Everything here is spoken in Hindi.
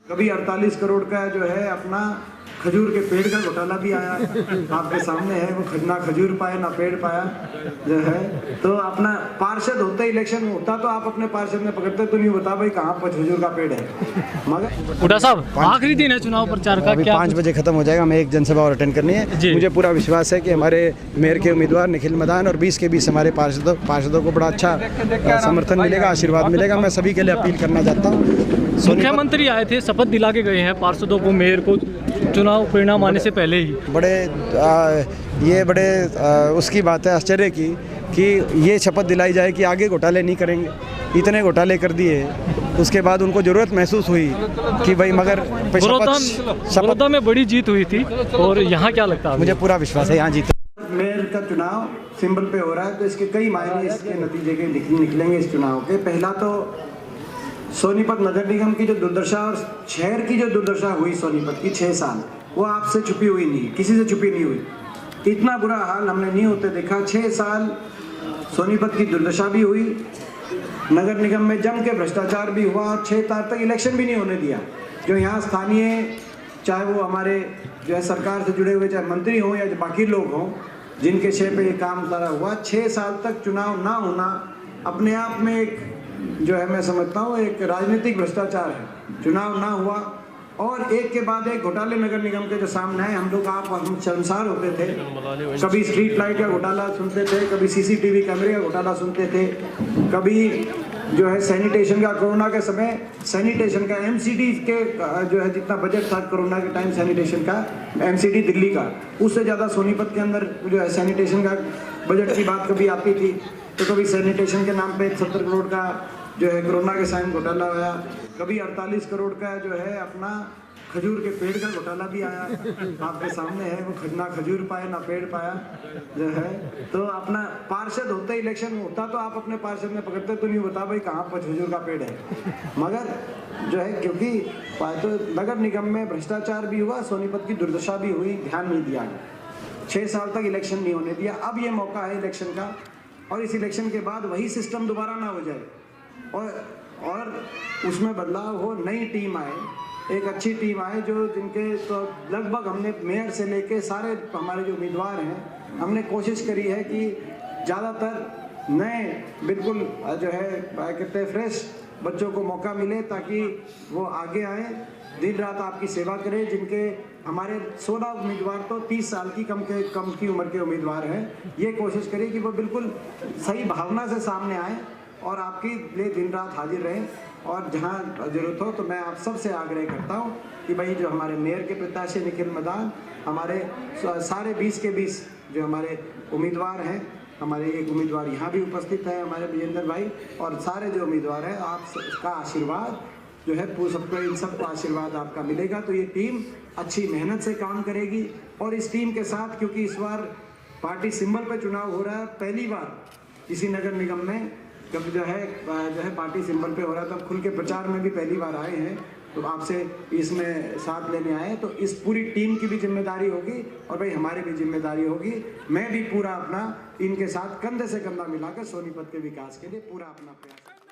कभी 48 करोड़ का जो है अपना खजूर के पेड़ का घोटाला भी आया आपके सामने है। वो ना खजूर पाया ना पेड़ पाया जो है। तो अपना पार्षद होता ही इलेक्शन होता तो आप अपने पार्षद में पकड़ते तो नहीं बता भाई कहाँ पर खजूर का पेड़ है। मगर हुड्डा साहब आखिरी दिन है चुनाव प्रचार का, अभी क्या 5 बजे खत्म हो जाएगा। हमें एक जनसभा और अटेंड करनी है। मुझे पूरा विश्वास है कि हमारे मेयर के उम्मीदवार निखिल मदान और 20 के 20 हमारे पार्षदों को बड़ा अच्छा समर्थन मिलेगा, आशीर्वाद मिलेगा। मैं सभी के लिए अपील करना चाहता हूँ। मुख्यमंत्री आए थे, शपथ दिला के गए हैं पार्षदों को, मेयर को, चुनाव परिणाम आने से पहले ही। बड़े उसकी बात है आश्चर्य की कि ये शपथ दिलाई जाए कि आगे घोटाले नहीं करेंगे। इतने घोटाले कर दिए, उसके बाद उनको ज़रूरत महसूस हुई कि भाई मगर बड़ौदा में बड़ी जीत हुई थी और यहाँ क्या लगता है? मुझे पूरा विश्वास है यहाँ जीत। मेयर का चुनाव सिंबल पे हो रहा है तो इसके कई मायने इसके नतीजे के निकलेंगे इस चुनाव के। पहला तो सोनीपत नगर निगम की जो दुर्दशा और शहर की जो दुर्दशा हुई सोनीपत की 6 साल, वो आपसे छुपी हुई नहीं, किसी से छुपी नहीं हुई। इतना बुरा हाल हमने नहीं होते देखा। 6 साल सोनीपत की दुर्दशा भी हुई, नगर निगम में जम के भ्रष्टाचार भी हुआ और 6 तारीख तक इलेक्शन भी नहीं होने दिया। जो यहाँ स्थानीय, चाहे वो हमारे जो है सरकार से जुड़े हुए, चाहे मंत्री हों या बाकी लोग हों, जिनके शय पे ये काम सारा हुआ, 6 साल तक चुनाव ना होना अपने आप में एक जो है मैं समझता हूँ एक राजनीतिक भ्रष्टाचार है। चुनाव ना हुआ और एक के बाद एक घोटाले नगर निगम के जो सामने है। हम लोग हम शर्मसार होते थे, कभी स्ट्रीट लाइट का घोटाला सुनते थे, कभी सीसीटीवी कैमरे का घोटाला सुनते थे, कभी जो है सैनिटेशन का, कोरोना के समय सैनिटेशन का एमसीडी के जो है जितना बजट था कोरोना के टाइम सैनिटेशन का, एमसीडी दिल्ली का, उससे ज़्यादा सोनीपत के अंदर जो है सैनिटेशन का बजट की बात कभी आती थी। तो कभी सैनिटेशन के नाम पे 70 करोड़ का जो है कोरोना के साइन घोटाला आया, कभी 48 करोड़ का जो है अपना खजूर के पेड़ का घोटाला भी आया आपके सामने है। वो ना खजूर पाया ना पेड़ पाया जो है। तो अपना पार्षद होता ही इलेक्शन होता तो आप अपने पार्षद में पकड़ते तो नहीं बता भाई कहाँ पर खजूर का पेड़ है। मगर जो है क्योंकि तो नगर निगम में भ्रष्टाचार भी हुआ, सोनीपत की दुर्दशा भी हुई, ध्यान नहीं दिया गया। 6 साल तक इलेक्शन नहीं होने दिया। अब ये मौका है इलेक्शन का और इस इलेक्शन के बाद वही सिस्टम दोबारा ना हो जाए और उसमें बदलाव हो, नई टीम आए, एक अच्छी टीम आए जो जिनके तो लगभग हमने मेयर से लेके सारे हमारे जो उम्मीदवार हैं, हमने कोशिश करी है कि ज़्यादातर नए बिल्कुल जो है कहते हैं फ्रेश बच्चों को मौका मिले ताकि वो आगे आए, दिन रात आपकी सेवा करें। जिनके हमारे 16 उम्मीदवार तो 30 साल की कम की उम्र के उम्मीदवार हैं। ये कोशिश करें कि वो बिल्कुल सही भावना से सामने आए और आपके लिए दिन रात हाजिर रहें। और जहां ज़रूरत हो तो मैं आप सबसे आग्रह करता हूं कि भाई जो हमारे मेयर के प्रत्याशी निखिल मदान, हमारे सारे 20 के 20 जो हमारे उम्मीदवार हैं, हमारे एक उम्मीदवार यहाँ भी उपस्थित है हमारे विजेंद्र भाई, और सारे जो उम्मीदवार हैं, आप सबका आशीर्वाद जो है सबको, इन सबको आशीर्वाद आपका मिलेगा तो ये टीम अच्छी मेहनत से काम करेगी। और इस टीम के साथ, क्योंकि इस बार पार्टी सिंबल पर चुनाव हो रहा है, पहली बार किसी नगर निगम में जब जो है पार्टी सिंबल पे हो रहा है, तब खुल के प्रचार में भी पहली बार आए हैं तो आपसे इसमें साथ लेने आए। तो इस पूरी टीम की भी जिम्मेदारी होगी और भाई हमारी भी जिम्मेदारी होगी। मैं भी पूरा अपना इनके साथ कंधे से कंधा मिलाकर सोनीपत के विकास के लिए पूरा अपना प्रयास